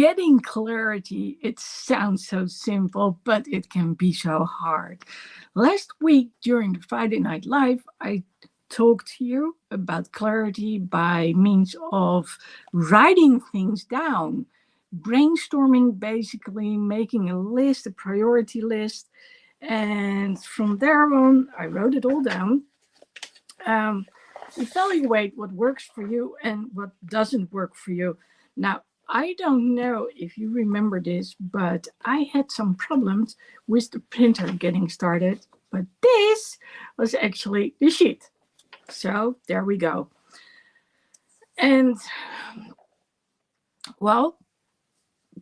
Getting clarity, it sounds so simple, but it can be so hard. Last week during the Friday Night Live, I talked to you about clarity by means of writing things down, brainstorming, basically making a list, a priority list. And from there on, I wrote it all down. Um, Evaluate what works for you and what doesn't work for you. Now, I don't know if you remember this, but I had some problems with the printer getting started. But this was actually the sheet. So there we go. And well,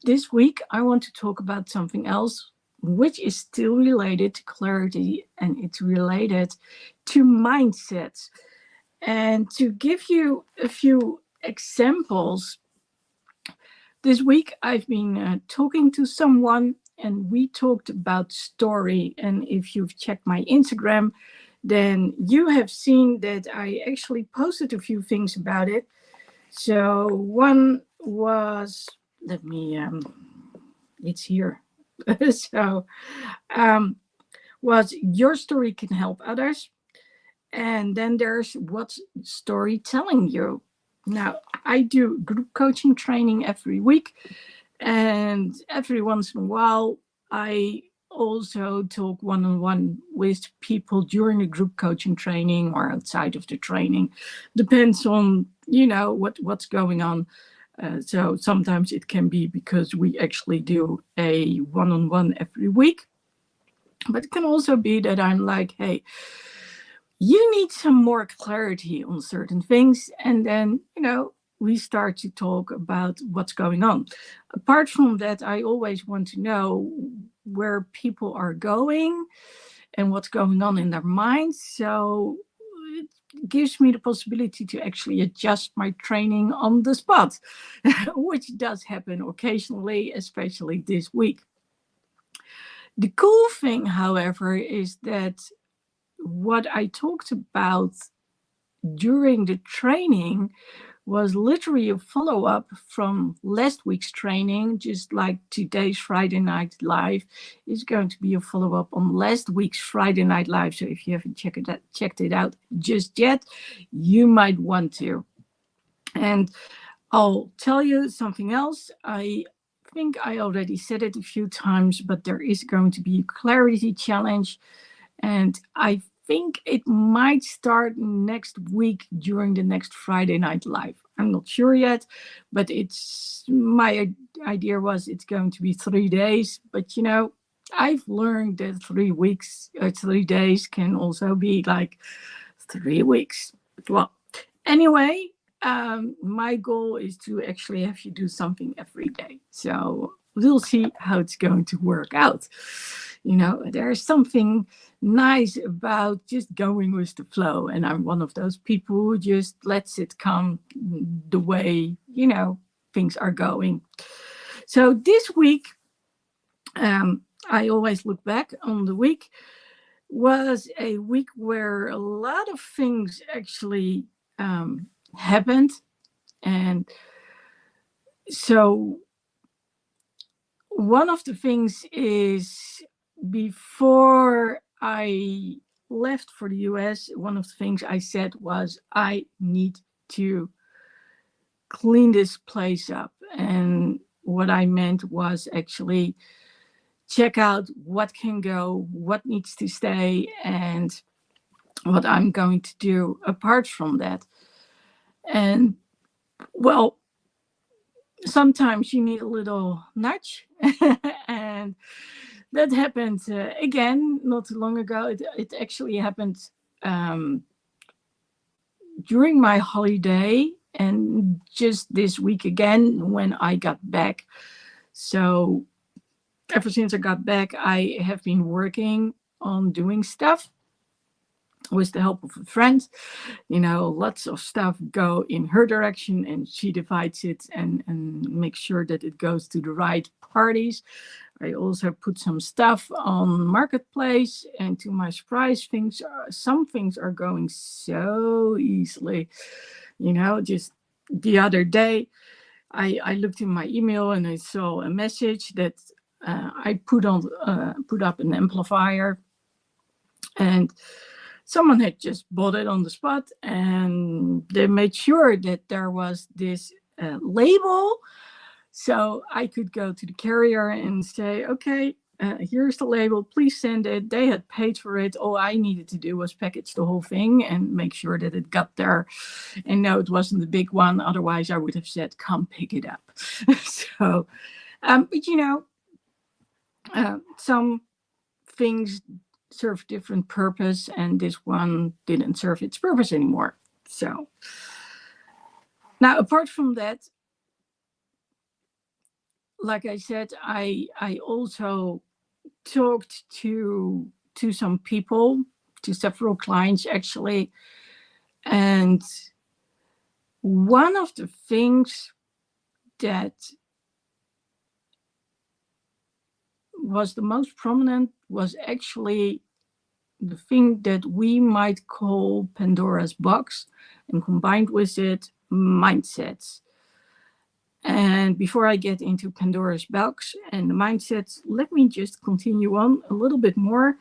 this week I want to talk about something else, which is still related to clarity, and it's related to mindsets. And to give you a few examples, this week I've been talking to someone, and we talked about story. And if you've checked my Instagram, then you have seen that I actually posted a few things about it. So one was, let me, it's here. so, was your story can help others. And then there's what's story telling you. Now, I do group coaching training every week, and every once in a while, I also talk one on one with people during the group coaching training or outside of the training. Depends on, what's going on. So sometimes it can be because we actually do a one on one every week. But it can also be that I'm like, hey, you need some more clarity on certain things. And then, we start to talk about what's going on. Apart from that, I always want to know where people are going and what's going on in their minds. So it gives me the possibility to actually adjust my training on the spot, which does happen occasionally, especially this week. The cool thing, however, is that what I talked about during the training was literally a follow-up from last week's training, just like today's Friday Night Live is going to be a follow-up on last week's Friday Night Live. So if you haven't checked it out just yet, you might want to. And I'll tell you something else. I think I already said it a few times, but there is going to be a clarity challenge. And I think it might start next week during the next Friday Night Live. I'm not sure yet, but my idea was it's going to be 3 days. But I've learned that 3 days can also be like 3 weeks. Well, anyway, my goal is to actually have you do something every day. So we'll see how it's going to work out. There's something nice about just going with the flow. And I'm one of those people who just lets it come the way, things are going. So this week, I always look back on the week, was a week where a lot of things actually happened. And so one of the things is, before I left for the US, one of the things I said was, I need to clean this place up. And what I meant was actually check out what can go, what needs to stay, and what I'm going to do apart from that. And well, sometimes you need a little nudge. And that happened again not too long ago. It actually happened during my holiday, and just this week again when I got back. So ever since I got back, I have been working on doing stuff with the help of a friend. Lots of stuff go in her direction, and she divides it and makes sure that it goes to the right parties. I also put some stuff on Marketplace, and to my surprise, some things are going so easily. Just the other day, I looked in my email and I saw a message that I put up an amplifier, and someone had just bought it on the spot, and they made sure that there was this label, so I could go to the carrier and say, okay, here's the label, please send it. They had paid for it. All I needed to do was package the whole thing and make sure that it got there. And no, it wasn't the big one. Otherwise, I would have said, come pick it up. So, but some things serve different purpose, and this one didn't serve its purpose anymore. So, now apart from that, like I said, I also talked to some people, to several clients actually, and one of the things that was the most prominent was actually the thing that we might call Pandora's box, and combined with it, mindsets. And before I get into Pandora's box and the mindsets, let me just continue on a little bit more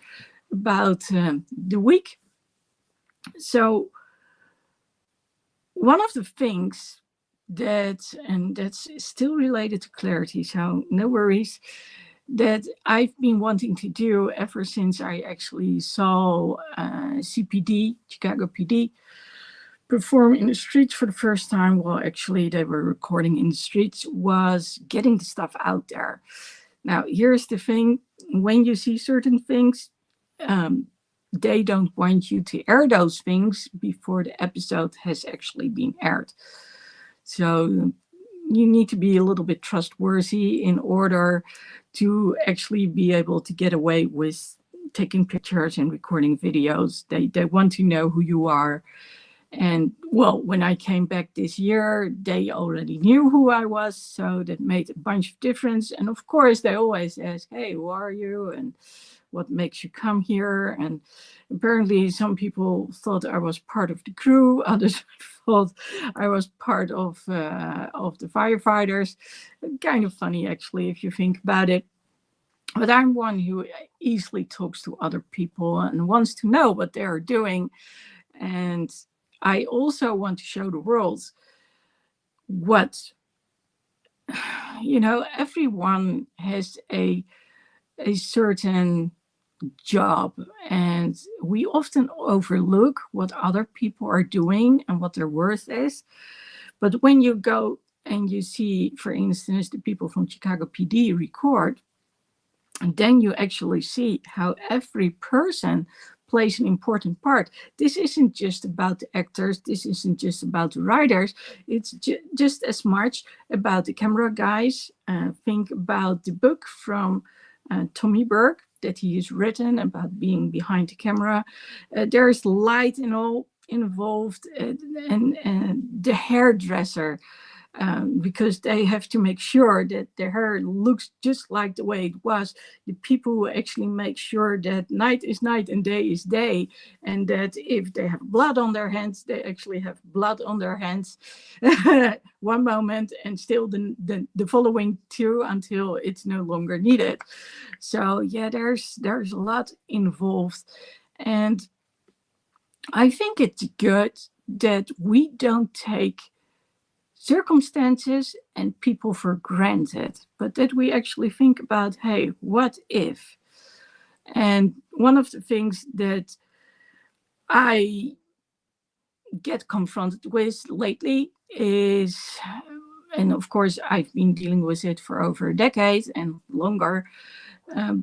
about the week. So one of the things and that's still related to clarity, so no worries, that I've been wanting to do ever since I actually saw CPD, Chicago PD, perform in the streets for the first time. Well, actually, they were recording in the streets, was getting the stuff out there. Now, here's the thing. When you see certain things, they don't want you to air those things before the episode has actually been aired. So you need to be a little bit trustworthy in order to actually be able to get away with taking pictures and recording videos. They want to know who you are. And well, when I came back this year, they already knew who I was, so that made a bunch of difference. And of course, they always ask, hey, who are you? And what makes you come here? And apparently some people thought I was part of the crew. Others thought I was part of the firefighters. Kind of funny, actually, if you think about it. But I'm one who easily talks to other people and wants to know what they are doing. And I also want to show the world what, everyone has a certain job, and we often overlook what other people are doing and what their worth is. But when you go and you see, for instance, the people from Chicago PD record, and then you actually see how every person plays an important part. This isn't just about the actors. This isn't just about the writers. It's just as much about the camera guys. Think about the book from Tommy Burke that he has written about being behind the camera. There's light and all involved, and the hairdresser. Because they have to make sure that their hair looks just like the way it was. The people who actually make sure that night is night and day is day, and that if they have blood on their hands, they actually have blood on their hands one moment and still the following two until it's no longer needed. So yeah, there's a lot involved, and I think it's good that we don't take circumstances and people for granted, but that we actually think about, hey, what if? And one of the things that I get confronted with lately is, and of course I've been dealing with it for over a decade and longer,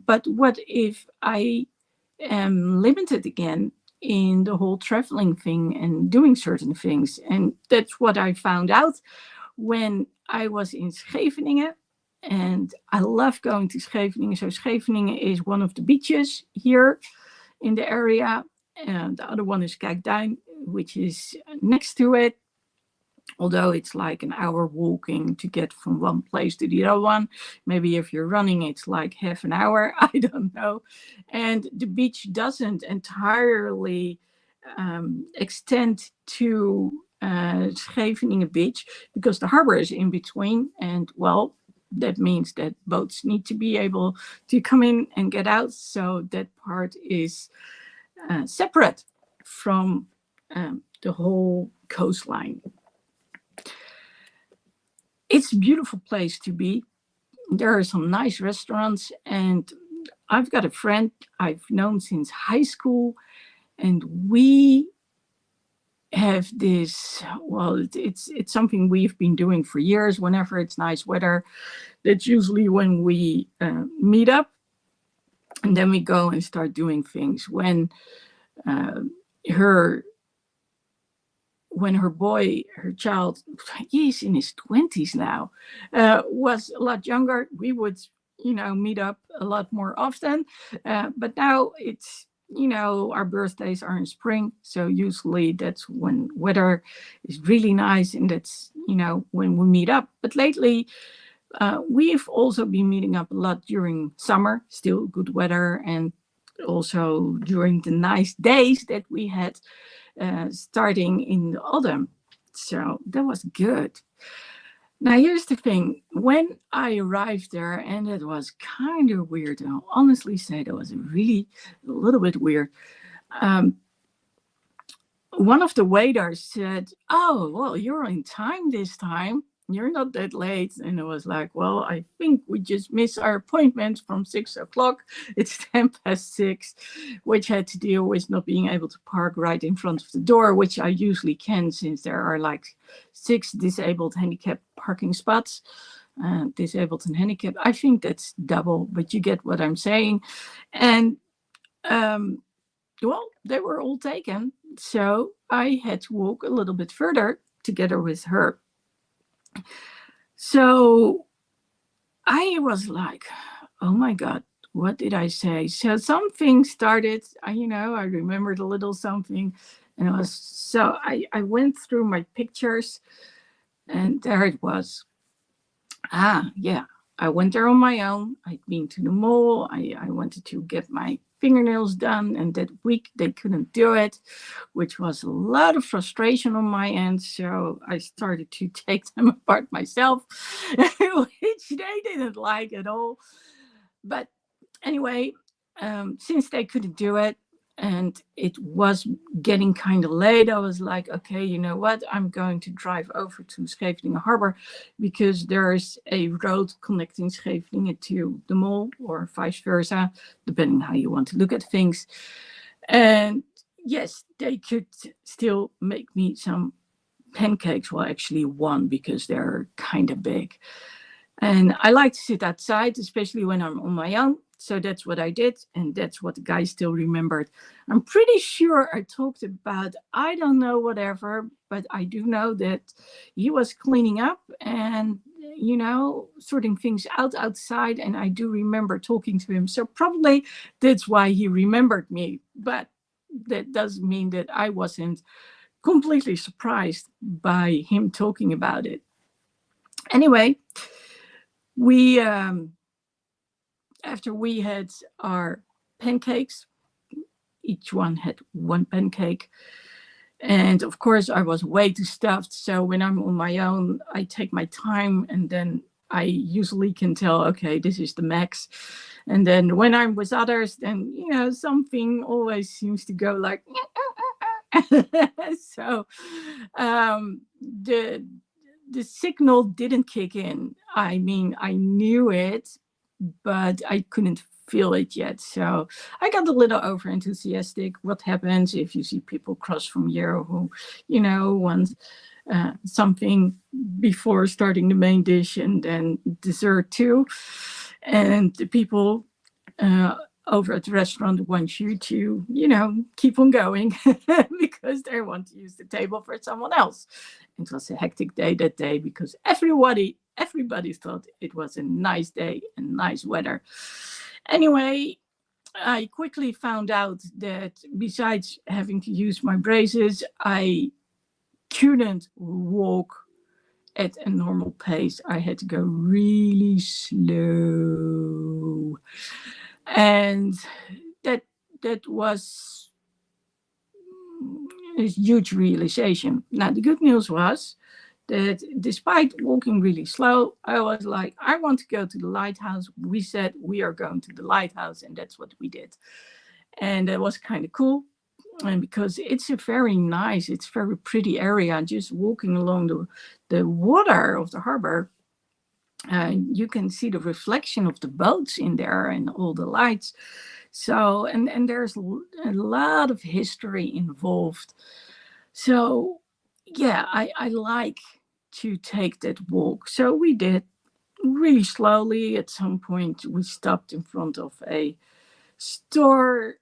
but what if I am limited again in the whole traveling thing and doing certain things? And that's what I found out when I was in Scheveningen. And I love going to Scheveningen. So Scheveningen is one of the beaches here in the area. And the other one is Kijkduin, which is next to it. Although it's like an hour walking to get from one place to the other one. Maybe if you're running, it's like half an hour. I don't know. And the beach doesn't entirely extend to Scheveningen beach, because the harbor is in between, and well, that means that boats need to be able to come in and get out, so that part is separate from the whole coastline. It's a beautiful place to be. There are some nice restaurants, and I've got a friend I've known since high school, and we have this, well, it's something we've been doing for years. Whenever it's nice weather, that's usually when we meet up, and then we go and start doing things. When her child, he's in his 20s now, was a lot younger, we would, meet up a lot more often. But now it's, our birthdays are in spring. So usually that's when weather is really nice, and that's, when we meet up. But lately, we've also been meeting up a lot during summer, still good weather, and also during the nice days that we had starting in the autumn. So that was good. Now, here's the thing. When I arrived there, and it was kind of weird, and I'll honestly say that was really a little bit weird. One of the waiters said, "Oh, well, you're in time this time. You're not that late." And I was like, "Well, I think we just missed our appointment from 6 o'clock. It's 6:10, which had to deal with not being able to park right in front of the door, which I usually can, since there are like 6 disabled handicap parking spots. Disabled and handicapped. I think that's double, but you get what I'm saying." And well, they were all taken. So I had to walk a little bit further together with her. So I was like, oh my God, what did I say? So something started, I remembered a little something. And I went through my pictures, and there it was. Yeah, I went there on my own. I'd been to the mall. I wanted to get my fingernails done, and that week they couldn't do it, which was a lot of frustration on my end. So I started to take them apart myself, which they didn't like at all. But anyway, since they couldn't do it, and it was getting kind of late, I was like, okay, you know what? I'm going to drive over to Scheveningen Harbor, because there's a road connecting Scheveningen to the mall, or vice versa, depending how you want to look at things. And yes, they could still make me some pancakes. Well, actually one, because they're kind of big. And I like to sit outside, especially when I'm on my own. So that's what I did, and that's what the guy still remembered. I'm pretty sure I talked about, I don't know, whatever, but I do know that he was cleaning up and, sorting things out outside, and I do remember talking to him. So probably that's why he remembered me, but that doesn't mean that I wasn't completely surprised by him talking about it. Anyway, we after we had our pancakes, each one had one pancake. And of course, I was way too stuffed. So when I'm on my own, I take my time, and then I usually can tell, okay, this is the max. And then when I'm with others, then, something always seems to go like, so the signal didn't kick in. I mean, I knew it, but I couldn't feel it yet. So I got a little over enthusiastic. What happens if you see people cross from here who, want something before starting the main dish and then dessert too. And the people over at the restaurant want you to, keep on going because they want to use the table for someone else. It was a hectic day that day, because everybody thought it was a nice day and nice weather. Anyway, I quickly found out that besides having to use my braces, I couldn't walk at a normal pace. I had to go really slow. And that was this huge realization. Now, the good news was that despite walking really slow, I was like, I want to go to the lighthouse. We said we are going to the lighthouse, and that's what we did. And it was kind of cool. And because it's a very nice, it's very pretty area, just walking along the water of the harbor, you can see the reflection of the boats in there and all the lights. So, and there's a lot of history involved. So, yeah, I like to take that walk. So we did really slowly. At some point, we stopped in front of a store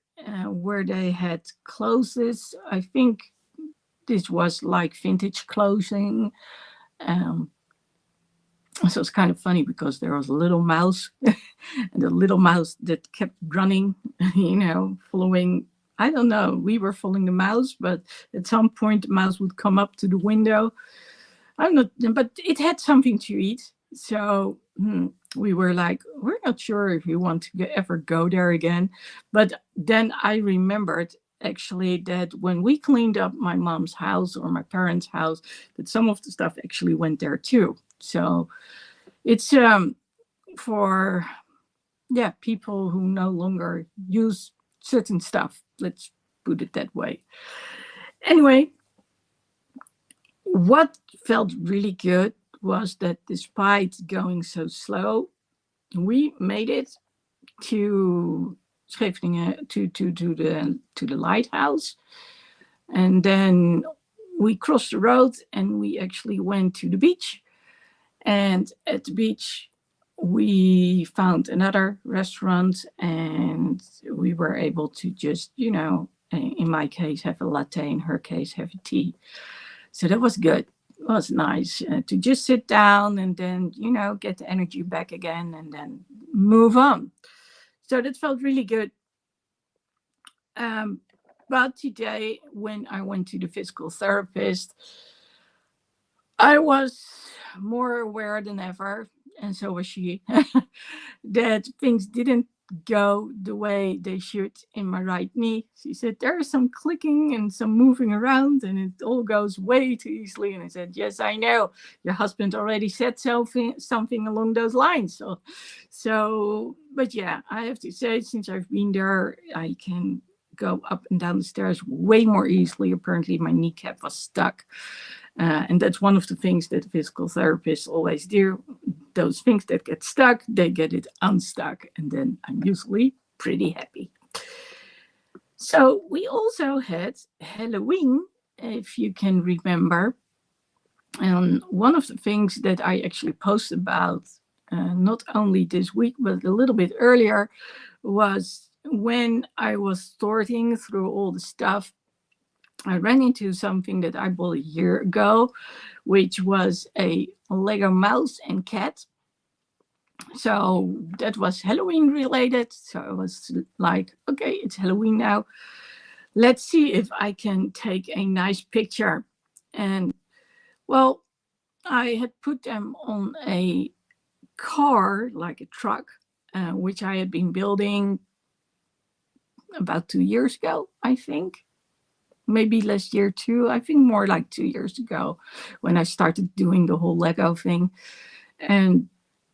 where they had clothes. I think this was like vintage clothing. Um, so it's kind of funny because there was a little mouse, and the little mouse that kept running, following. I don't know. We were following the mouse, but at some point the mouse would come up to the window. I'm not, but it had something to eat. So we were like, we're not sure if we want to ever go there again. But then I remembered actually that when we cleaned up my mom's house or my parents' house, that some of the stuff actually went there too. So it's for people who no longer use certain stuff. Let's put it that way. Anyway, what felt really good was that despite going so slow, we made it to Scheveningen, to the lighthouse, and then we crossed the road and we actually went to the beach. And at the beach, we found another restaurant, and we were able to just, in my case, have a latte, in her case, have a tea. So that was good. It was nice to just sit down and then, get the energy back again and then move on. So that felt really good. But today, when I went to the physical therapist, I was more aware than ever, and so was she, that things didn't go the way they should in my right knee. She said, there's some clicking and some moving around, and it all goes way too easily. And I said, yes, I know. Your husband already said something along those lines. So, but yeah, I have to say, since I've been there, I can go up and down the stairs way more easily. Apparently, my kneecap was stuck. And that's one of the things that physical therapists always do. Those things that get stuck, they get it unstuck. And then I'm usually pretty happy. So we also had Halloween, if you can remember. And one of the things that I actually posted about, not only this week, but a little bit earlier, was when I was sorting through all the stuff, I ran into something that I bought a year ago, which was a Lego mouse and cat. So that was Halloween related. So I was like, okay, it's Halloween now. Let's see if I can take a nice picture. And well, I had put them on a car, like a truck, which I had been building about 2 years ago, I think. Maybe last year too. I think more like 2 years ago when I started doing the whole Lego thing. And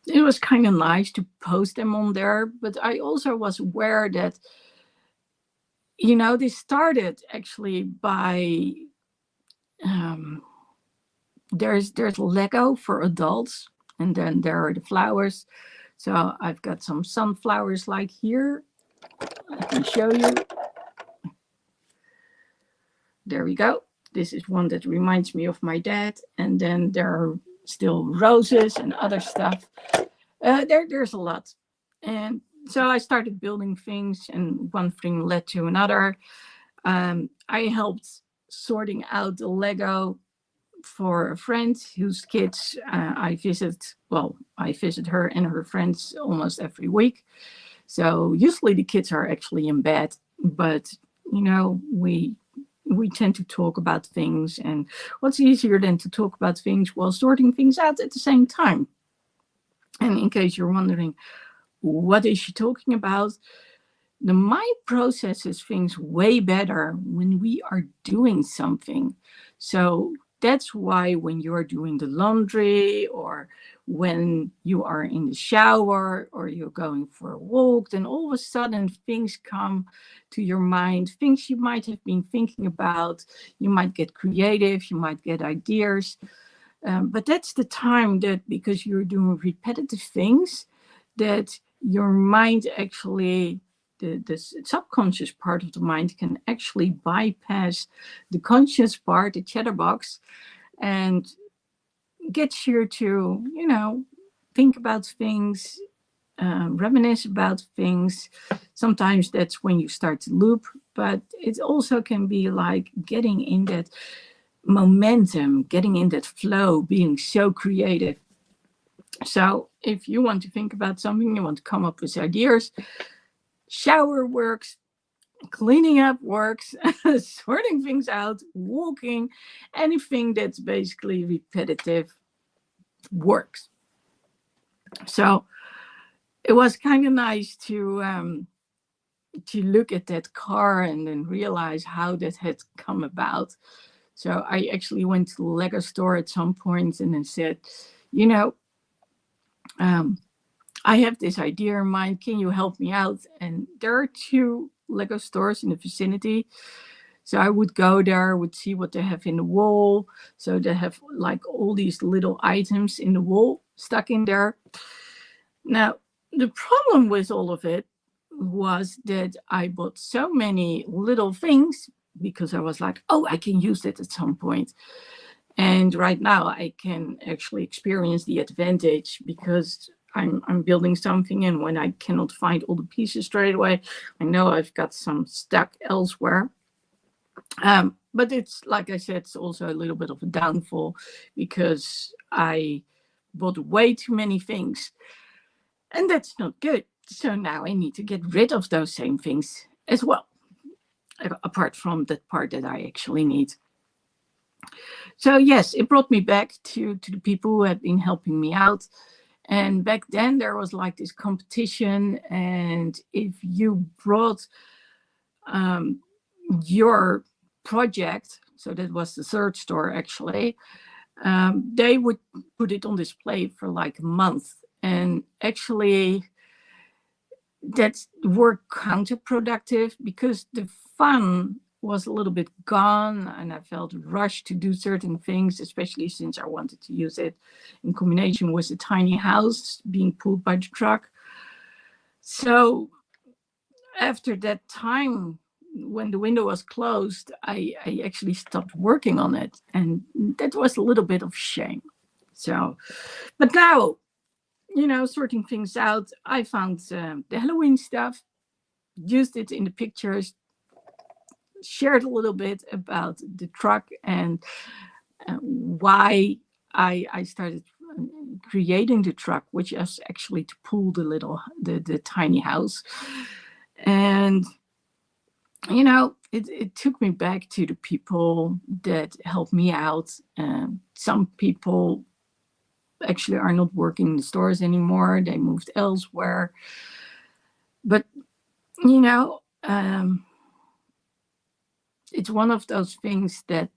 it was kind of nice to post them on there. But I also was aware that, they started actually by, there's Lego for adults, and then there are the flowers. So I've got some sunflowers like here. I can show you. There we go. This is one that reminds me of my dad. And then there are still roses and other stuff. There's a lot. And so I started building things, and one thing led to another. I helped sorting out the Lego for a friend whose kids I visit. Well, I visit her and her friends almost every week. So usually the kids are actually in bed, but we tend to talk about things, and what's easier than to talk about things while sorting things out at the same time? And in case you're wondering, what is she talking about? The mind processes things way better when we are doing something. So that's why when you're doing the laundry, or when you are in the shower, or you're going for a walk, then all of a sudden things come to your mind, things you might have been thinking about. You might get creative, you might get ideas. But that's the time that, because you're doing repetitive things, that your mind actually, the subconscious part of the mind can actually bypass the conscious part, the chatterbox, and get you to, think about things, reminisce about things. Sometimes that's when you start to loop, but it also can be like getting in that momentum, getting in that flow, being so creative. So if you want to think about something, you want to come up with ideas, shower works, cleaning up works, sorting things out, walking, anything that's basically repetitive works. So it was kind of nice to look at that car and then realize how that had come about. So I actually went to the Lego store at some point and then said, you know, I have this idea in mind. Can you help me out? And there are 2 Lego stores in the vicinity. So I would go there, would see what they have in the wall. So they have like all these little items in the wall stuck in there. Now, the problem with all of it was that I bought so many little things because I was like, oh, I can use that at some point. And right now I can actually experience the advantage because I'm building something, and when I cannot find all the pieces straight away, I know I've got some stuck elsewhere. But it's, like I said, it's also a little bit of a downfall because I bought way too many things, and that's not good. So now I need to get rid of those same things as well, apart from that part that I actually need. So yes, it brought me back to the people who had been helping me out. And back then there was like this competition, and if you brought your project, so that was the third store actually, they would put it on display for like a month. And actually that worked counterproductive because the fun was a little bit gone, and I felt rushed to do certain things, especially since I wanted to use it in combination with a tiny house being pulled by the truck. So after that time, when the window was closed, I actually stopped working on it, and that was a little bit of shame. So, but now, sorting things out, I found the Halloween stuff, used it in the pictures, shared a little bit about the truck and why I started creating the truck, which is actually to pull the tiny house. And it took me back to the people that helped me out. Some people actually are not working in the stores anymore. They moved elsewhere. But, it's one of those things that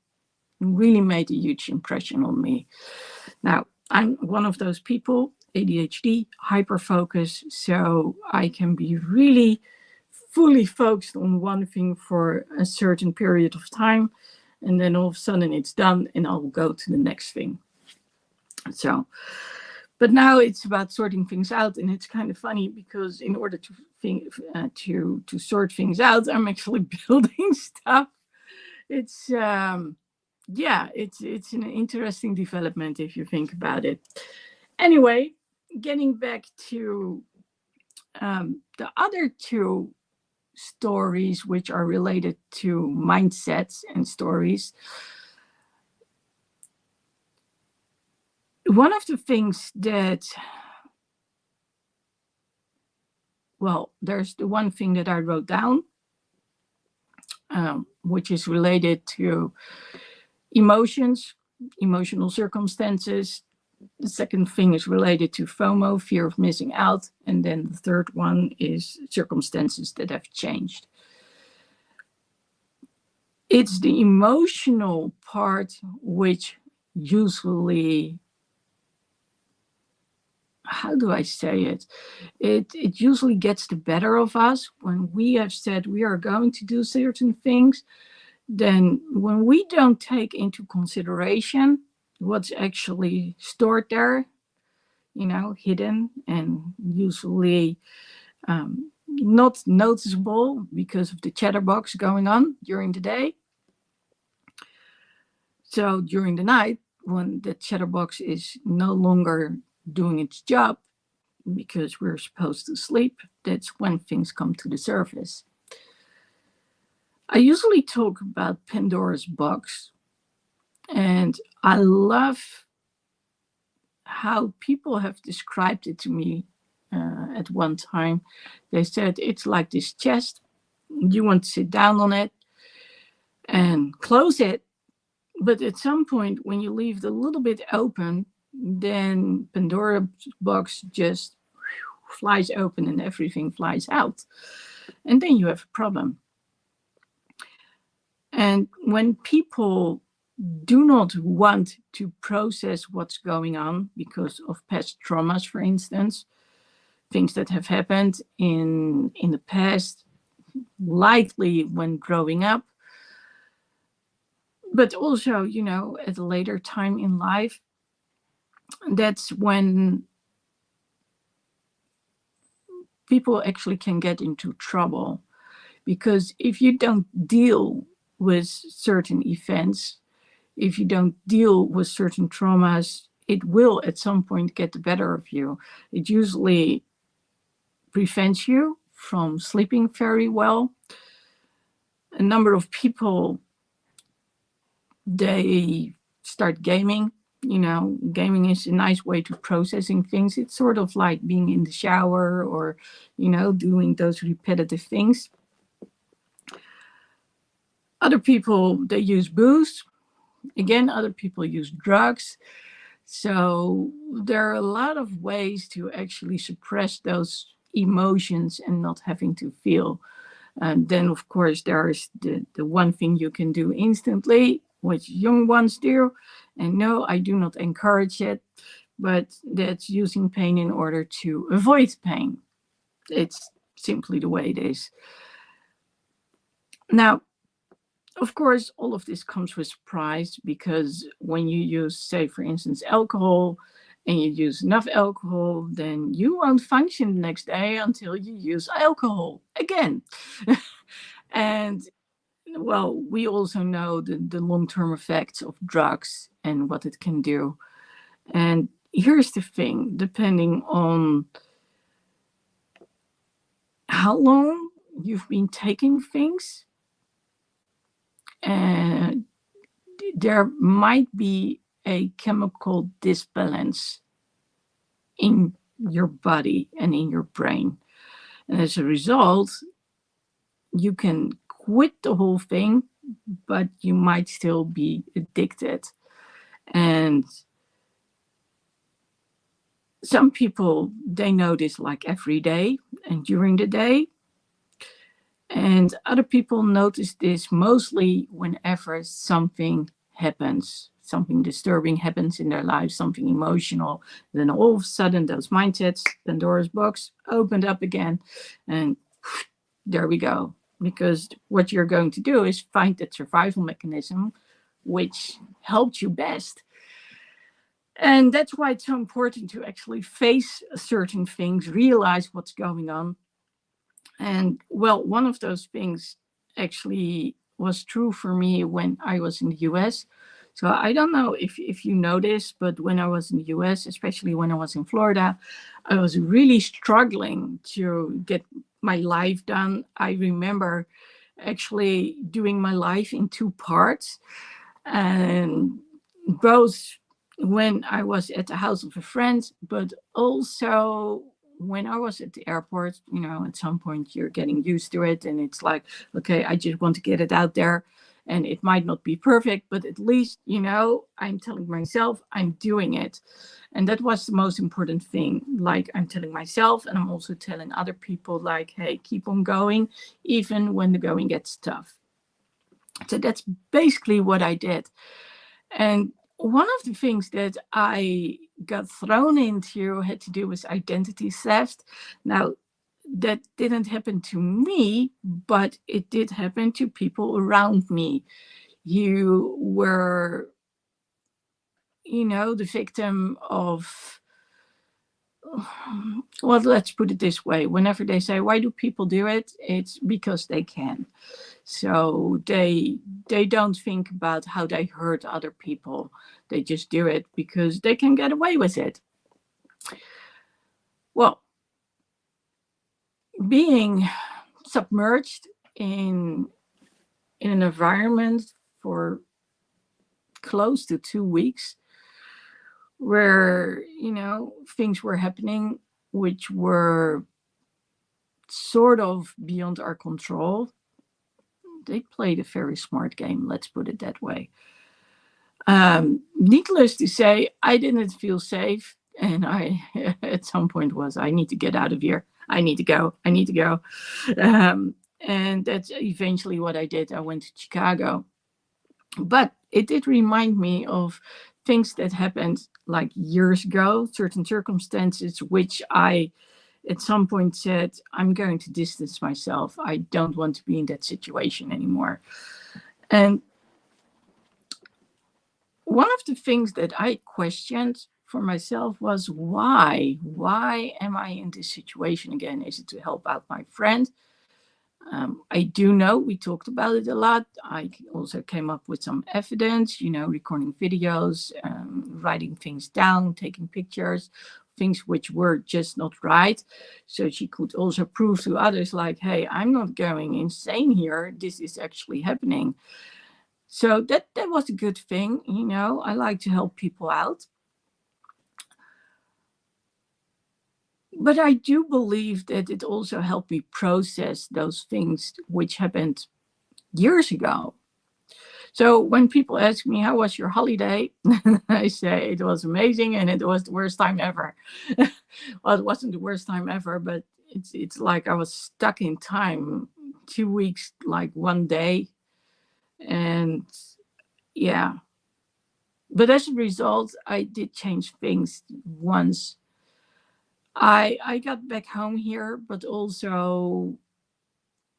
really made a huge impression on me. Now, I'm one of those people, ADHD, hyperfocus, so I can be really fully focused on one thing for a certain period of time, and then all of a sudden it's done and I'll go to the next thing. So, but now it's about sorting things out, and it's kind of funny because in order to sort things out, I'm actually building stuff. It's it's an interesting development if you think about it. Anyway, getting back to the other 2 stories, which are related to mindsets and stories. One of the things that, there's the one thing that I wrote down, which is related to emotions, emotional circumstances. The second thing is related to FOMO, fear of missing out. And then the third one is circumstances that have changed. It's the emotional part which usually, how do I say it? It usually gets the better of us when we have said we are going to do certain things. Then when we don't take into consideration what's actually stored there, hidden and usually not noticeable because of the chatterbox going on during the day. So during the night, when the chatterbox is no longer doing its job because we're supposed to sleep, that's when things come to the surface. I usually talk about Pandora's box, and I love how people have described it to me at one time. They said it's like this chest. You want to sit down on it and close it. But at some point, when you leave it a little bit open, then Pandora's box just flies open and everything flies out. And then you have a problem. And when people do not want to process what's going on because of past traumas, for instance, things that have happened in the past, likely when growing up, but also, at a later time in life, that's when people actually can get into trouble. Because if you don't deal with certain events, if you don't deal with certain traumas, it will at some point get the better of you. It usually prevents you from sleeping very well. A number of people, they start gaming. Gaming is a nice way to processing things. It's sort of like being in the shower or, doing those repetitive things. Other people, they use booze. Again, other people use drugs. So there are a lot of ways to actually suppress those emotions and not having to feel. And then, of course, there's the one thing you can do instantly, which young ones do. And no, I do not encourage it, but that's using pain in order to avoid pain. It's simply the way it is. Now, of course, all of this comes with price, because when you use, say, for instance, alcohol, and you use enough alcohol, then you won't function the next day until you use alcohol again. And, well, we also know the long-term effects of drugs and what it can do. And here's the thing, depending on how long you've been taking things, and there might be a chemical disbalance in your body and in your brain. And as a result, you can quit the whole thing, but you might still be addicted. And some people, they know this like every day and during the day. And other people notice this mostly whenever something happens, something disturbing happens in their life, something emotional. Then all of a sudden, those mindsets, Pandora's box, opened up again. And there we go. Because what you're going to do is find that survival mechanism which helped you best. And that's why it's so important to actually face certain things, realize what's going on. And, well, one of those things actually was true for me when I was in the US. So I don't know if you know this, but when I was in the US, especially when I was in Florida, I was really struggling to get my life done. I remember actually doing my life in two parts, and both when I was at the house of a friend, but also when I was at the airport. At some point you're getting used to it, and it's like, okay, I just want to get it out there. And it might not be perfect, but at least, I'm telling myself I'm doing it. And that was the most important thing. Like, I'm telling myself, and I'm also telling other people, like, hey, keep on going, even when the going gets tough. So that's basically what I did. And one of the things that I got thrown into had to do with identity theft. Now, that didn't happen to me, but it did happen to people around me. You were, the victim of, well, let's put it this way. Whenever they say, why do people do it? It's because they can. So they don't think about how they hurt other people. They just do it because they can get away with it. Well, being submerged in an environment for close to 2 weeks where, things were happening which were sort of beyond our control. They played a very smart game, let's put it that way. Needless to say, I didn't feel safe. And I, at some point, I need to get out of here. I need to go. And that's eventually what I did. I went to Chicago. But it did remind me of things that happened like years ago, certain circumstances, which I at some point said, I'm going to distance myself. I don't want to be in that situation anymore. And one of the things that I questioned for myself was why? Why am I in this situation again? Is it to help out my friend? I do know we talked about it a lot. I also came up with some evidence, recording videos, writing things down, taking pictures, things which were just not right. So she could also prove to others like, hey, I'm not going insane here. This is actually happening. So that was a good thing. I like to help people out. But I do believe that it also helped me process those things which happened years ago. So when people ask me, how was your holiday? I say it was amazing and it was the worst time ever. Well, it wasn't the worst time ever, but it's like I was stuck in time, 2 weeks, like one day. And yeah. But as a result, I did change things once. I got back home here, but also,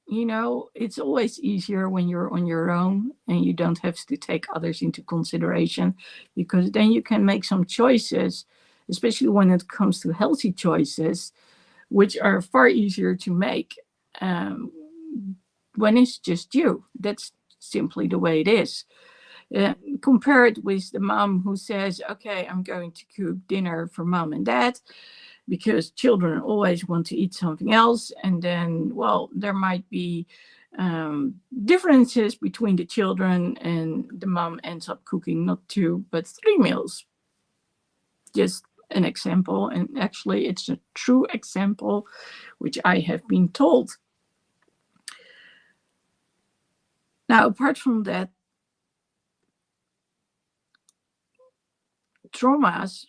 it's always easier when you're on your own and you don't have to take others into consideration, because then you can make some choices, especially when it comes to healthy choices, which are far easier to make when it's just you. That's simply the way it is. Compare it with the mom who says, okay, I'm going to cook dinner for mom and dad, because children always want to eat something else. And then, well, there might be differences between the children, and the mom ends up cooking not 2, but 3 meals. Just an example. And actually, it's a true example, which I have been told. Now, apart from that, traumas,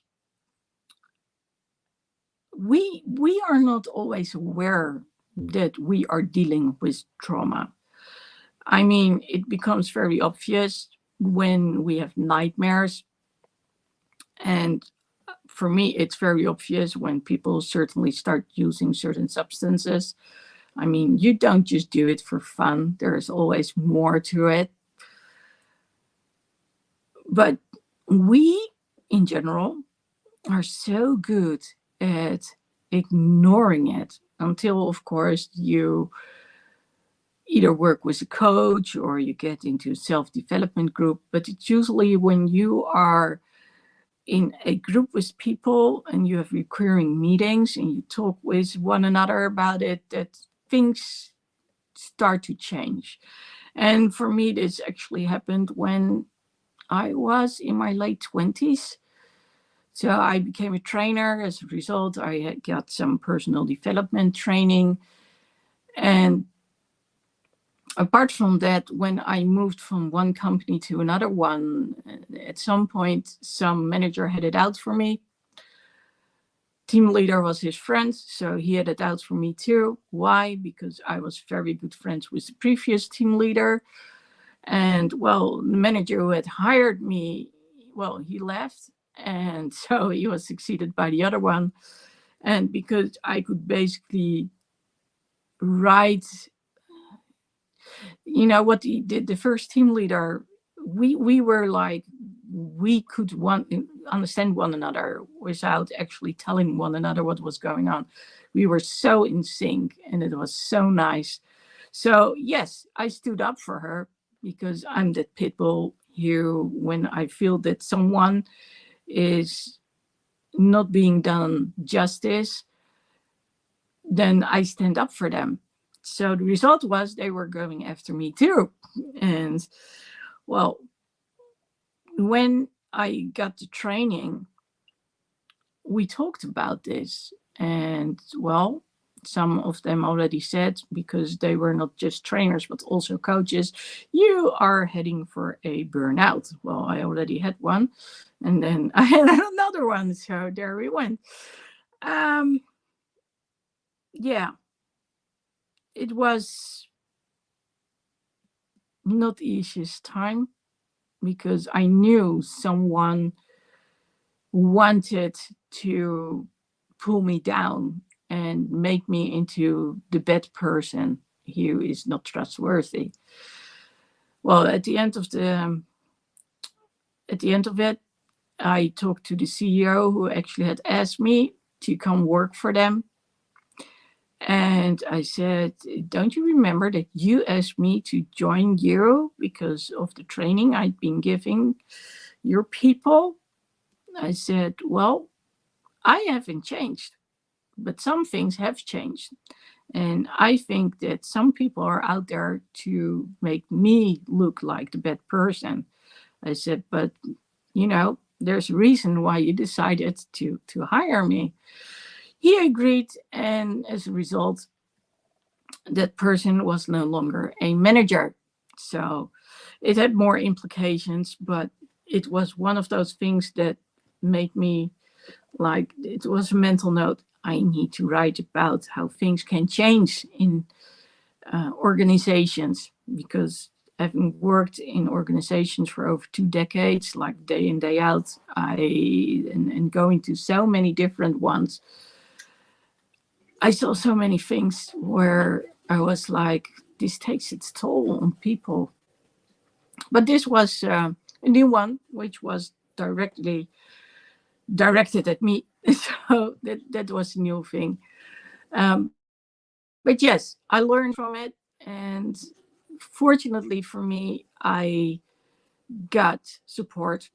we are not always aware that we are dealing with trauma. I mean, it becomes very obvious when we have nightmares. And for me, it's very obvious when people certainly start using certain substances. I mean, you don't just do it for fun. There's always more to it. But we, in general, are so good at ignoring it until, of course, you either work with a coach or you get into a self-development group. But it's usually when you are in a group with people and you have recurring meetings and you talk with one another about it, that things start to change. And for me, this actually happened when I was in my late 20s. So I became a trainer. As a result, I got some personal development training. And Apart from that, when I moved from one company to another one, at some point, some manager had it out for me. Team leader was his friend, so he had it out for me too. Why? Because I was very good friends with the previous team leader. And well, the manager who had hired me, well, he left. And so he was succeeded by the other one. And because I could basically write, what the first team leader, we were like, we could understand one another without actually telling one another what was going on. We were so in sync, and it was so nice. So yes, I stood up for her, because I'm that pit bull here. When I feel that someone is not being done justice, then I stand up for them. So the result was they were going after me too. And well, when I got the training, we talked about this. And well, some of them already said, because they were not just trainers but also coaches, you are heading for a burnout. Well, I already had one, and then I had another one. So there we went. Um, yeah, it was not the easiest time, because I knew someone wanted to pull me down and make me into the bad person who is not trustworthy. Well, at the end of it, I talked to the CEO, who actually had asked me to come work for them. And I said, don't you remember that you asked me to join you because of the training I'd been giving your people? I said, well, I haven't changed, but some things have changed. And I think that some people are out there to make me look like the bad person. I said, but there's a reason why you decided to hire me. He agreed, and as a result, that person was no longer a manager. So it had more implications, but it was one of those things that made me, like, it was a mental note. I need to write about how things can change in organizations, because having worked in organizations for over 2 decades, like day in, day out, and going to so many different ones, I saw so many things where I was like, this takes its toll on people. But this was a new one, which was directed at me. So that was a new thing. But yes, I learned from it. And fortunately for me, I got support.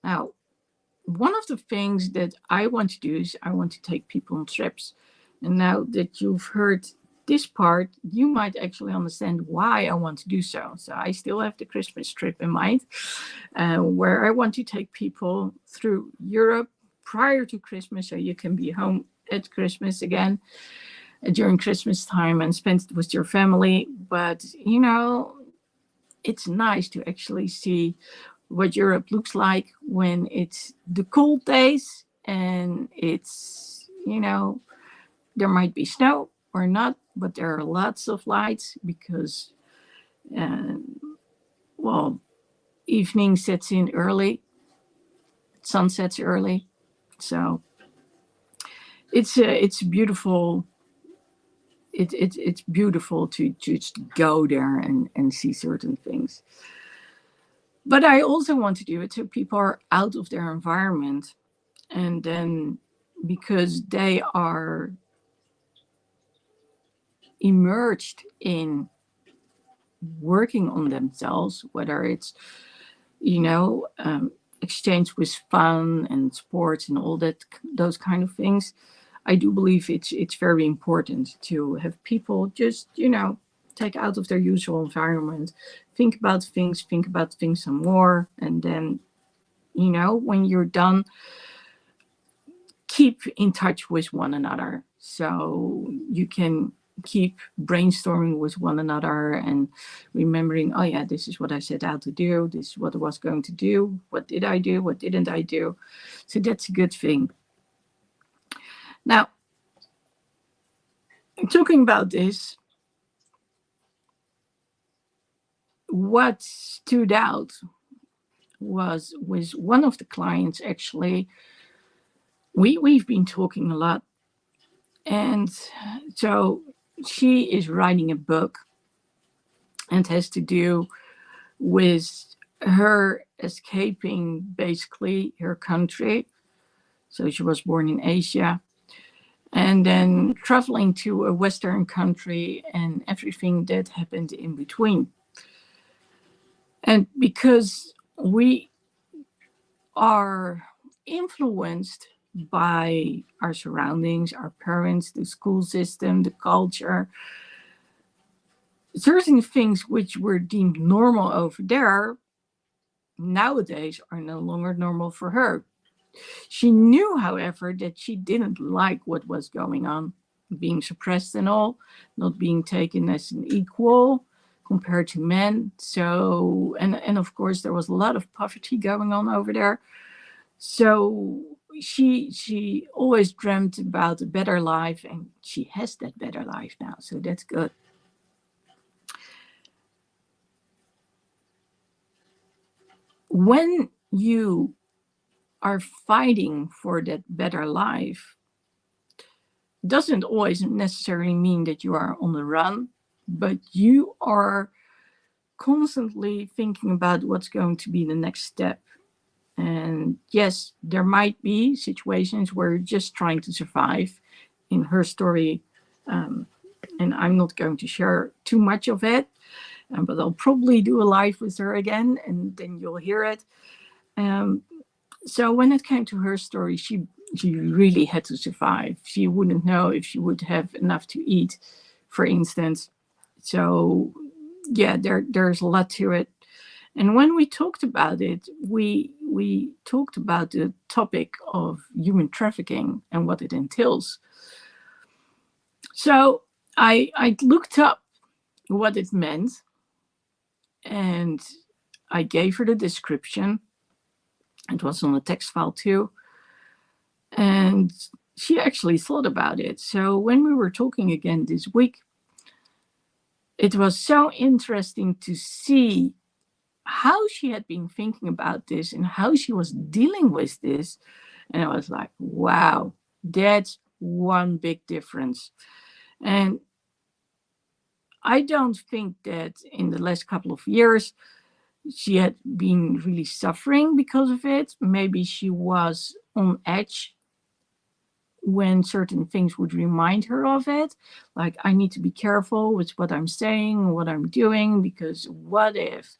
Now, one of the things that I want to do is I want to take people on trips. And now that you've heard this part, you might actually understand why I want to do so. So I still have the Christmas trip in mind, where I want to take people through Europe prior to Christmas, so you can be home at Christmas again, during Christmas time, and spend it with your family. But it's nice to actually see what Europe looks like when it's the cold days, and there might be snow or not, but there are lots of lights, because, uh, well, evening sets in early, sun sets early. So it's beautiful. It's beautiful to just go there and see certain things. But I also want to do it so people are out of their environment, and then, because they are immersed in working on themselves, whether it's exchange with fun and sports and all that, those kind of things. I do believe it's very important to have people just take out of their usual environment, think about things some more, and then when you're done, keep in touch with one another, so you can keep brainstorming with one another and remembering, oh yeah, this is what I set out to do. This is what I was going to do. What did I do? What didn't I do? So that's a good thing. Now, talking about this, what stood out was with one of the clients, actually, we've been talking a lot. And so she is writing a book and has to do with her escaping basically her country. So she was born in Asia and then traveling to a Western country and everything that happened in between. And because we are influenced by our surroundings, our parents, the school system, the culture, certain things which were deemed normal over there nowadays are no longer normal for her. She knew, however, that she didn't like what was going on, being suppressed and all, not being taken as an equal compared to men. So, and of course, there was a lot of poverty going on over there. So she always dreamt about a better life, and she has that better life now. So that's good. When you are fighting for that better life, doesn't always necessarily mean that you are on the run, but you are constantly thinking about what's going to be the next step. And yes, there might be situations where you're just trying to survive. In her story, and I'm not going to share too much of it, but I'll probably do a live with her again, and then you'll hear it. So when it came to her story, she really had to survive. She wouldn't know if she would have enough to eat, for instance. So yeah, there's a lot to it. And when we talked about it, we talked about the topic of human trafficking and what it entails. So I looked up what it meant, and I gave her the description. It was on a text file too. And she actually thought about it. So when we were talking again this week, it was so interesting to see how she had been thinking about this and how she was dealing with this. And I was like, wow, that's one big difference. And I don't think that in the last couple of years she had been really suffering because of it. Maybe she was on edge when certain things would remind her of it. Like, I need to be careful with what I'm saying, what I'm doing, because what if?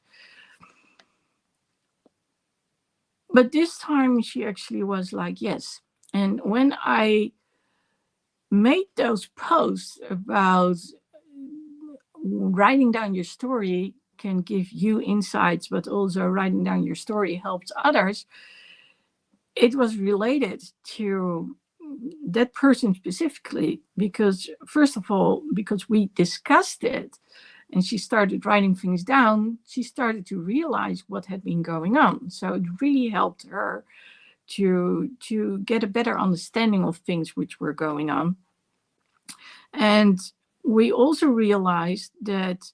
But this time she actually was like, yes. And when I made those posts about writing down your story can give you insights, but also writing down your story helps others, it was related to that person specifically, because first of all, because we discussed it and she started writing things down, she started to realize what had been going on. So it really helped her to get a better understanding of things which were going on. And we also realized that,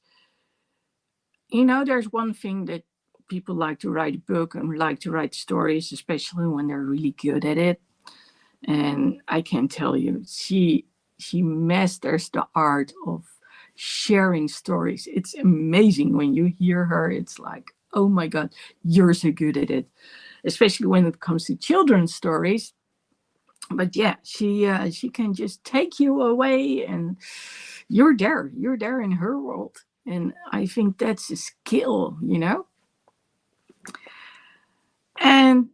there's one thing that people like to write a book and like to write stories, especially when they're really good at it. And I can tell you, she masters the art of sharing stories. It's amazing when you hear her. It's like, oh my God, you're so good at it, especially when it comes to children's stories. But yeah, she can just take you away, and you're there in her world. And I think that's a skill. And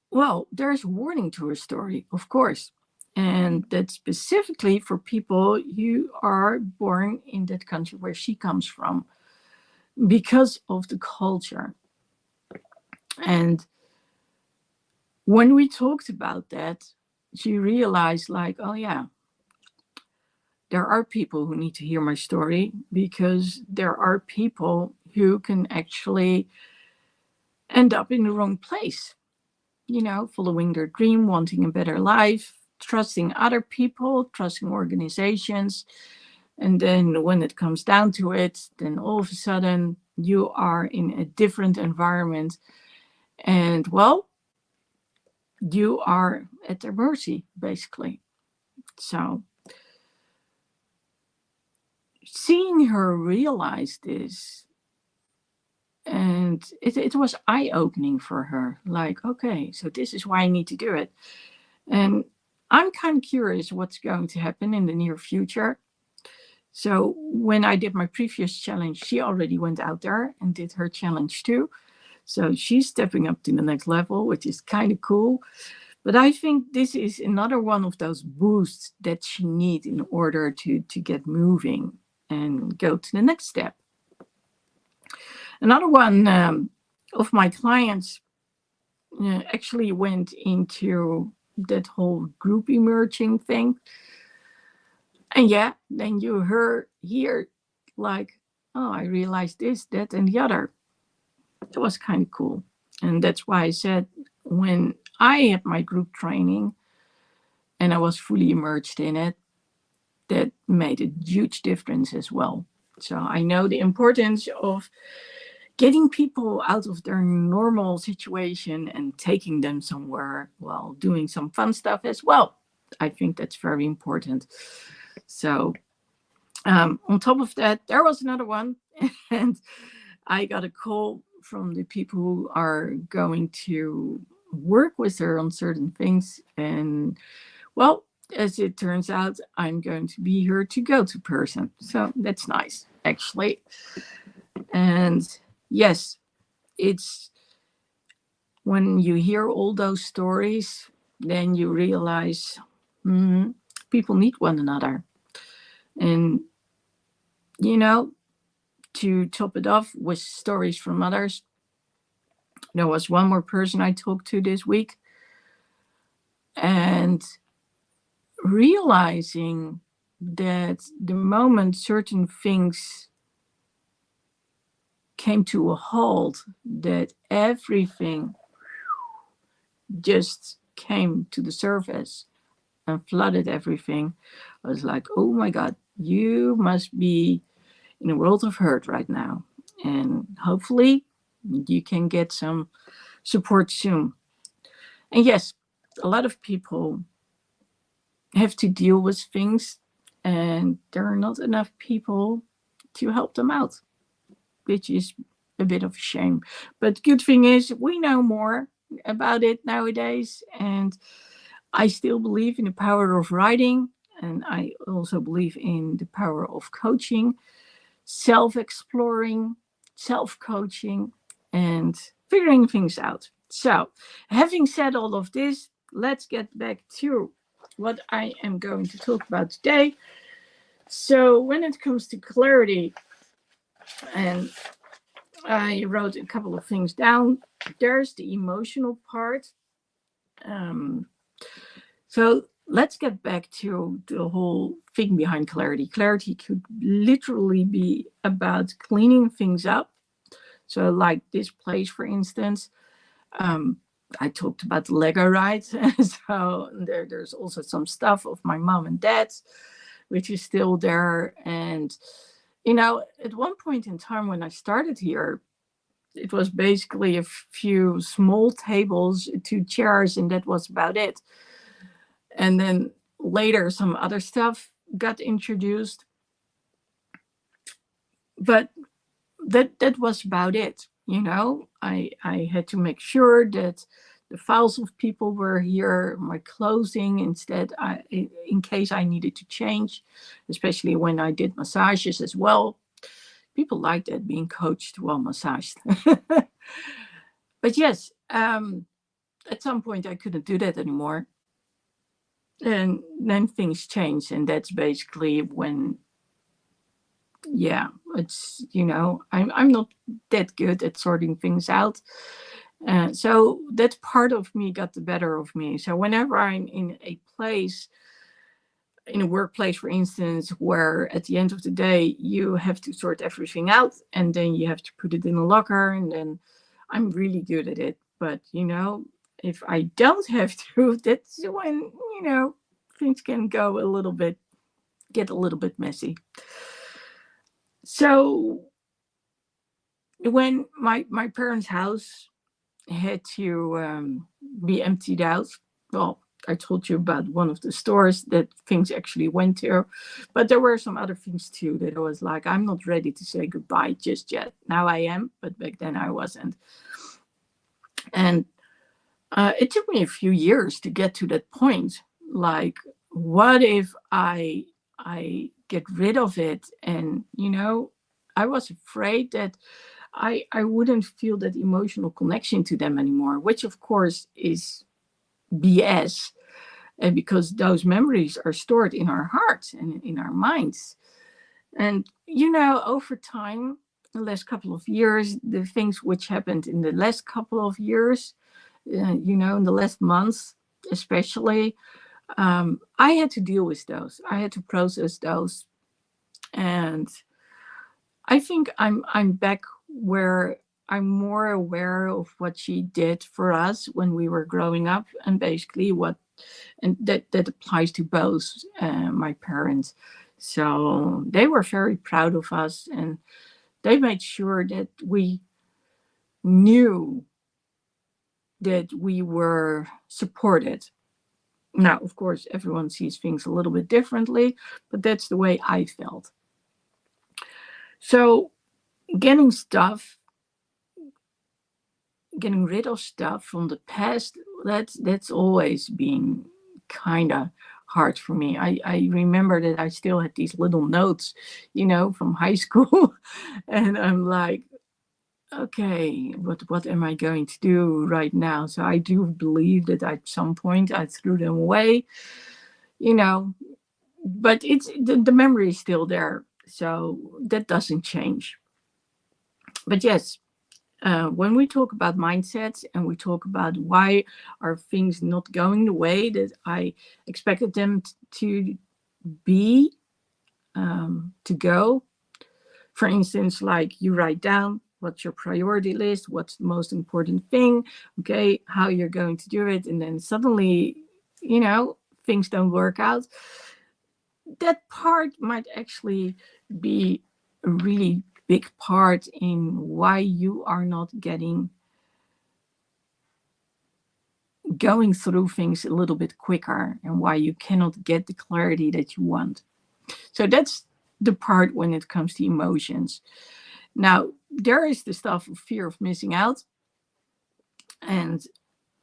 well, there's a warning to her story, of course. And that's specifically for people who are born in that country where she comes from, because of the culture. And when we talked about that, she realized, like, oh yeah, there are people who need to hear my story, because there are people who can actually end up in the wrong place, following their dream, wanting a better life, trusting other people, trusting organizations. And then when it comes down to it, then all of a sudden you are in a different environment. And well, you are at their mercy, basically. So seeing her realize this, and it was eye-opening for her. Like, okay, so this is why I need to do it. And I'm kind of curious what's going to happen in the near future. So when I did my previous challenge, she already went out there and did her challenge too. So she's stepping up to the next level, which is kind of cool. But I think this is another one of those boosts that she needs in order to get moving and go to the next step. Another one of my clients actually went into that whole group emerging thing. And yeah, then you hear like, oh, I realized this, that, and the other. It was kind of cool. And that's why I said, when I had my group training and I was fully immersed in it, that made a huge difference as well. So I know the importance of getting people out of their normal situation and taking them somewhere while doing some fun stuff as well. I think that's very important. So on top of that, there was another one, and I got a call from the people who are going to work with her on certain things. And well, as it turns out, I'm going to be her to-go-to person. So that's nice, actually. And yes, it's when you hear all those stories, then you realize people need one another. And, to top it off with stories from others, there was one more person I talked to this week, and realizing that the moment certain things came to a halt, that everything just came to the surface and flooded everything. I was like, oh my God, you must be in a world of hurt right now. And hopefully you can get some support soon. And yes, a lot of people have to deal with things, and there are not enough people to help them out, which is a bit of a shame. But good thing is we know more about it nowadays, and I still believe in the power of writing, and I also believe in the power of coaching, self-exploring, self-coaching, and figuring things out. So, having said all of this, let's get back to what I am going to talk about today. So, when it comes to clarity, and I wrote a couple of things down, there's the emotional part. So let's get back to the whole thing behind clarity. Clarity could literally be about cleaning things up. So like this place, for instance, I talked about the Lego ride. So there's also some stuff of my mom and dad's, which is still there. And, at one point in time when I started here, it was basically a few small tables, 2 chairs, and that was about it. And then later some other stuff got introduced, but that was about it. I had to make sure that the files of people were here, my clothing, instead in case I needed to change, especially when I did massages as well. People like that, being coached while massaged. But yes, at some point I couldn't do that anymore. And then things change, and that's basically when, it's, I'm not that good at sorting things out. So that part of me got the better of me. So whenever I'm in a place in a workplace, for instance, where at the end of the day you have to sort everything out and then you have to put it in a locker, and then I'm really good at it. But if I don't have to, that's when things can get a little bit messy. So when my parents' house had to be emptied out, well, I told you about one of the stores that things actually went to, but there were some other things too that I was like, I'm not ready to say goodbye just yet. Now I am, but back then I wasn't. And it took me a few years to get to that point. Like, what if I get rid of it? And I was afraid that I wouldn't feel that emotional connection to them anymore, which of course is BS, and because those memories are stored in our hearts and in our minds. And over time, the last couple of years, the things which happened in the last couple of years, in the last months especially, I had to deal with those. I had to process those, and I think I'm back where I'm more aware of what she did for us when we were growing up, and basically and that applies to both my parents. So they were very proud of us, and they made sure that we knew that we were supported. Now, of course, everyone sees things a little bit differently, but that's the way I felt. So getting rid of stuff from the past, that's always been kind of hard for me. I remember that I still had these little notes, from high school, and I'm like, okay, what am I going to do right now? So I do believe that at some point I threw them away, you know, but it's the memory is still there, so that doesn't change. But yes, when we talk about mindsets and we talk about why are things not going the way that I expected them to be, to go, for instance, like you write down what's your priority list, what's the most important thing, okay, how you're going to do it, and then suddenly, things don't work out. That part might actually be a really big part in why you are not going through things a little bit quicker, and why you cannot get the clarity that you want. So that's the part when it comes to emotions. Now, there is the stuff of fear of missing out. And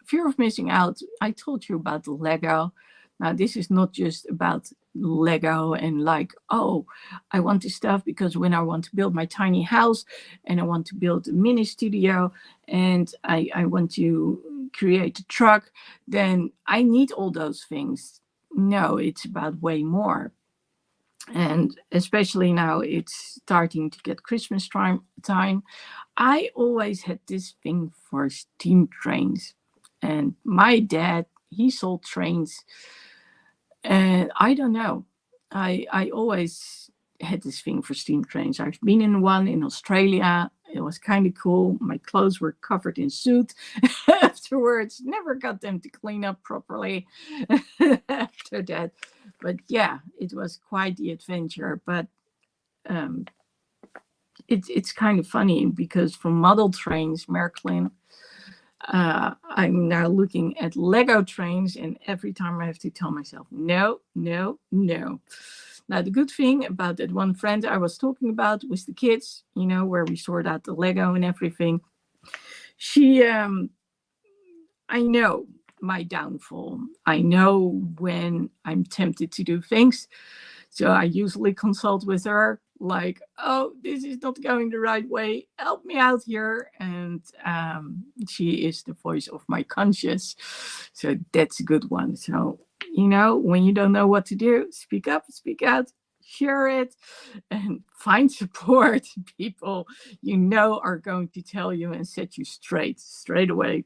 fear of missing out, I told you about the Lego. Now, this is not just about Lego and like, oh, I want this stuff because when I want to build my tiny house and I want to build a mini studio and I want to create a truck, then I need all those things. No, it's about way more. And especially now it's starting to get Christmas time. I always had this thing for steam trains. And my dad, he sold trains. And I don't know. I always had this thing for steam trains. I've been in one in Australia. It was kind of cool. My clothes were covered in soot afterwards. Never got them to clean up properly after that. But yeah, it was quite the adventure. But um, it's kind of funny because from model trains, Märklin, I'm now looking at Lego trains, and every time I have to tell myself, no, no, no. Now, the good thing about that one friend I was talking about with the kids, where we sort out the Lego and everything, she, I know my downfall. I know when I'm tempted to do things. So I usually consult with her, like, oh, this is not going the right way. Help me out here. And she is the voice of my conscience. So that's a good one. So, when you don't know what to do, speak up, speak out, share it, and find support. People are going to tell you and set you straight away.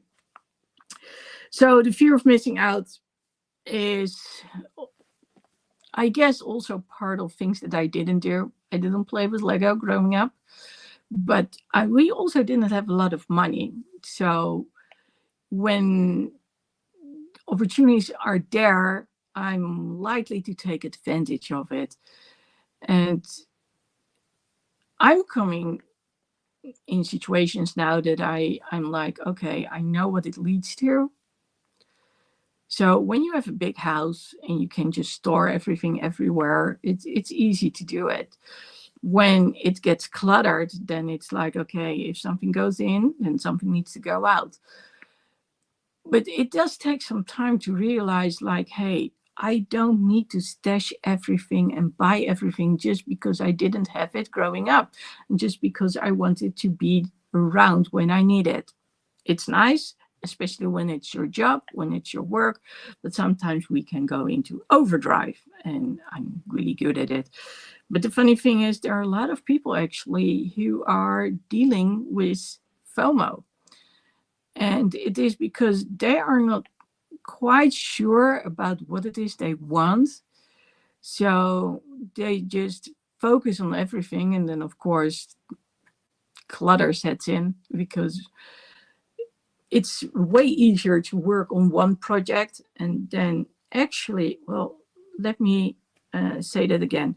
So the fear of missing out is I guess also part of things that I didn't do. I didn't play with Lego growing up, but we also didn't have a lot of money. So when opportunities are there, I'm likely to take advantage of it. And I'm coming in situations now that I'm like, okay, I know what it leads to. So when you have a big house and you can just store everything everywhere, it's easy to do it. When it gets cluttered, then it's like, okay, if something goes in, then something needs to go out. But it does take some time to realize, like, hey, I don't need to stash everything and buy everything just because I didn't have it growing up, and just because I wanted to be around when I need it. It's nice, especially when it's your job, when it's your work, but sometimes we can go into overdrive, and I'm really good at it. But the funny thing is, there are a lot of people actually who are dealing with FOMO. And it is because they are not quite sure about what it is they want. So they just focus on everything. And then, of course, clutter sets in because it's way easier to work on one project and then actually, well, let me say that again.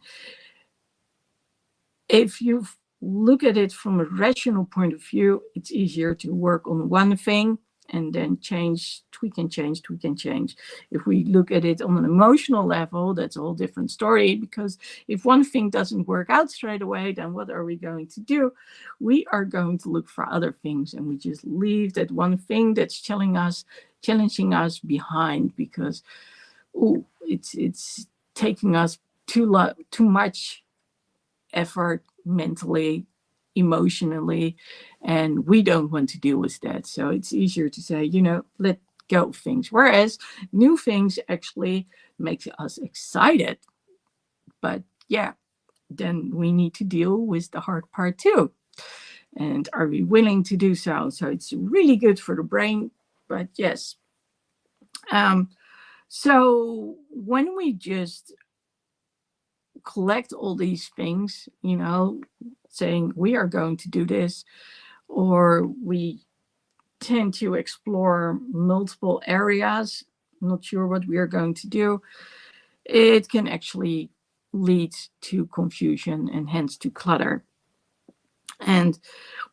If you look at it from a rational point of view, it's easier to work on one thing and then tweak and change, tweak and change. If we look at it on an emotional level, that's a whole different story, because if one thing doesn't work out straight away, then what are we going to do? We are going to look for other things, and we just leave that one thing that's challenging us behind, because it's taking us too much effort mentally, emotionally, and we don't want to deal with that. So it's easier to say, let go of things. Whereas new things actually makes us excited. But yeah, then we need to deal with the hard part too. And are we willing to do so? So it's really good for the brain. But yes. So when we just collect all these things, saying we are going to do this, or we tend to explore multiple areas, not sure what we are going to do, it can actually lead to confusion and hence to clutter. And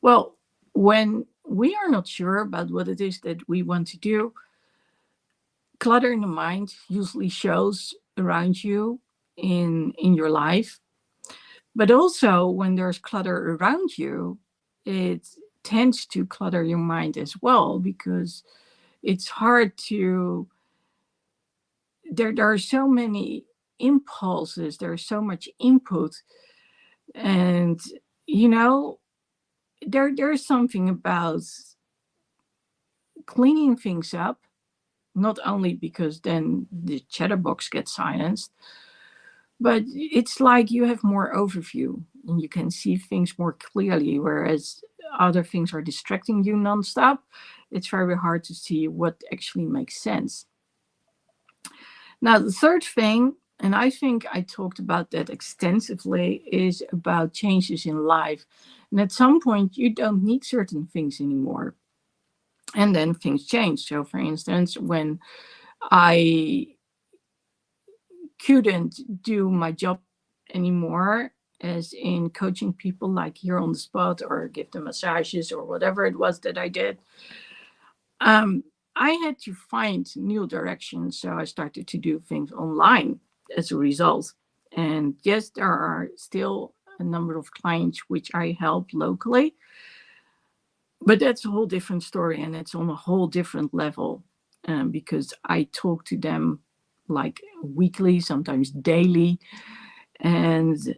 well, when we are not sure about what it is that we want to do, clutter in the mind usually shows around you in your life. But also, when there's clutter around you, it tends to clutter your mind as well, because it's hard to. There are so many impulses, there's so much input, and you know, there's something about cleaning things up, not only because then the chatterbox gets silenced, but it's like you have more overview and you can see things more clearly, whereas other things are distracting you nonstop. It's very hard to see what actually makes sense. Now, the third thing, and I think I talked about that extensively, is about changes in life. And at some point, you don't need certain things anymore. And then things change. So, for instance, when I couldn't do my job anymore, as in coaching people like here on the spot or give them massages or whatever it was that I did, I had to find new directions. So I started to do things online as a result. And yes, there are still a number of clients which I help locally, but that's a whole different story, and it's on a whole different level, because I talk to them like weekly, sometimes daily, and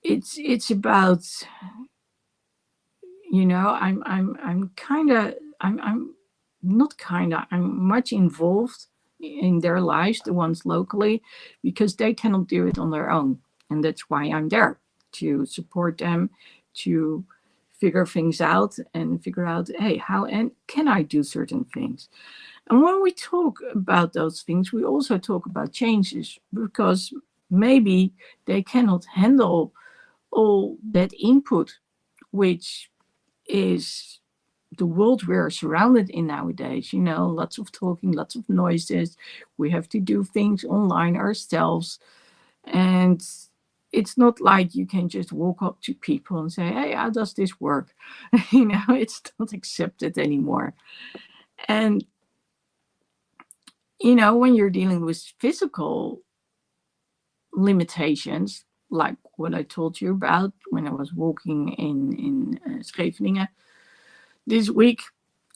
it's about, I'm not kind of, I'm much involved in their lives, the ones locally, because they cannot do it on their own, and that's why I'm there to support them, to figure things out and figure out, hey, how and can I do certain things. And when we talk about those things, we also talk about changes, because maybe they cannot handle all that input, which is the world we're surrounded in nowadays. Lots of talking, lots of noises. We have to do things online ourselves. And it's not like you can just walk up to people and say, hey, how does this work? It's not accepted anymore. And when you're dealing with physical limitations, like what I told you about when I was walking in Scheveningen this week,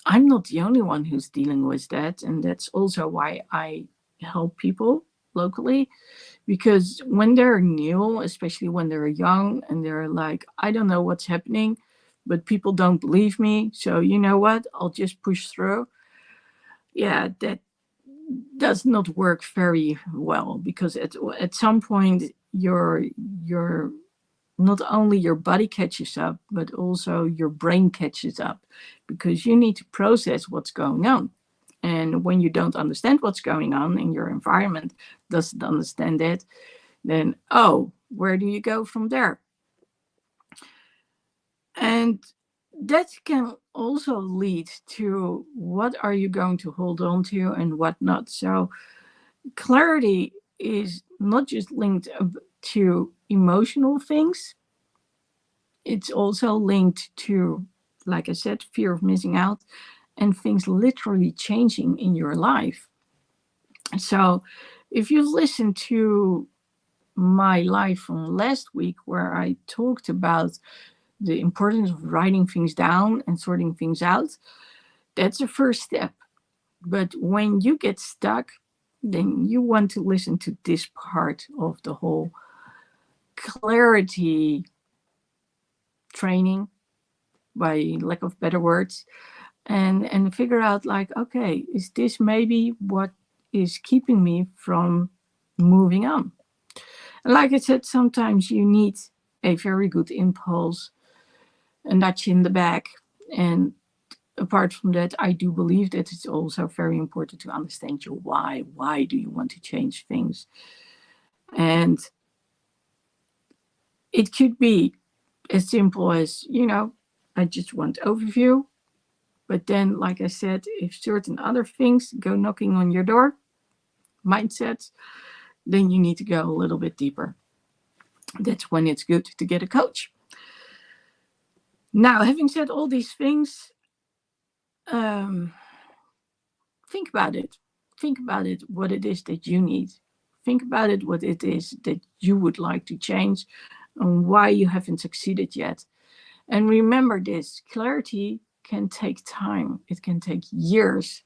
I'm not the only one who's dealing with that. And that's also why I help people locally, because when they're new, especially when they're young and they're like, I don't know what's happening, but people don't believe me. So you know what? I'll just push through. Yeah, that does not work very well, because at some point your not only your body catches up, but also your brain catches up, because you need to process what's going on. And when you don't understand what's going on and your environment doesn't understand it, then, oh, where do you go from there? And that can also lead to what are you going to hold on to and what not. So clarity is not just linked to emotional things, it's also linked to, like I said, fear of missing out and things literally changing in your life. So if you listen to my live from last week, where I talked about the importance of writing things down and sorting things out, that's the first step. But when you get stuck, then you want to listen to this part of the whole clarity training, by lack of better words, and figure out, like, okay, is this maybe what is keeping me from moving on? And like I said, sometimes you need a very good impulse, a nudge in the back. And apart from that, I do believe that it's also very important to understand your why. Why do you want to change things? And it could be as simple as, I just want overview. But then, like I said, if certain other things go knocking on your door, mindsets, then you need to go a little bit deeper. That's when it's good to get a coach. Now, having said all these things, think about it. Think about it, what it is that you need. Think about it, what it is that you would like to change and why you haven't succeeded yet. And remember this, clarity can take time. It can take years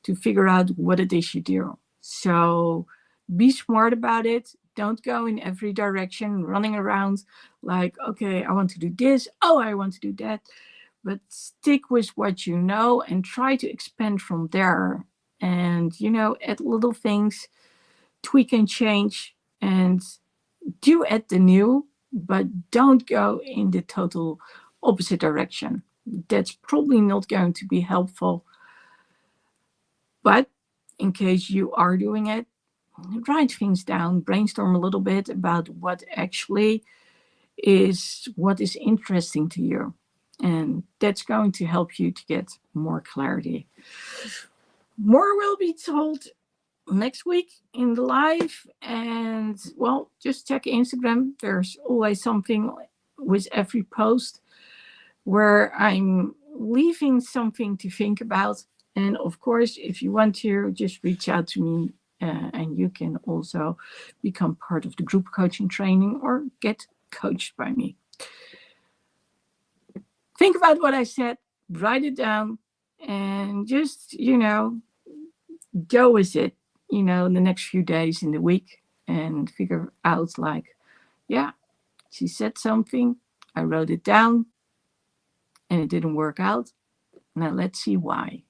to figure out what it is you do. So be smart about it. Don't go in every direction, running around like, okay, I want to do this. Oh, I want to do that. But stick with what you know and try to expand from there. And, add little things, tweak and change, and do add the new, but don't go in the total opposite direction. That's probably not going to be helpful. But in case you are doing it, write things down, brainstorm a little bit about what actually is what is interesting to you. And that's going to help you to get more clarity. More will be told next week in the live. And well, just check Instagram. There's always something with every post where I'm leaving something to think about. And of course, if you want to, just reach out to me, and you can also become part of the group coaching training or get coached by me. Think about what I said, write it down, and just, go with it, in the next few days in the week, and figure out, like, yeah, she said something, I wrote it down, and it didn't work out. Now let's see why.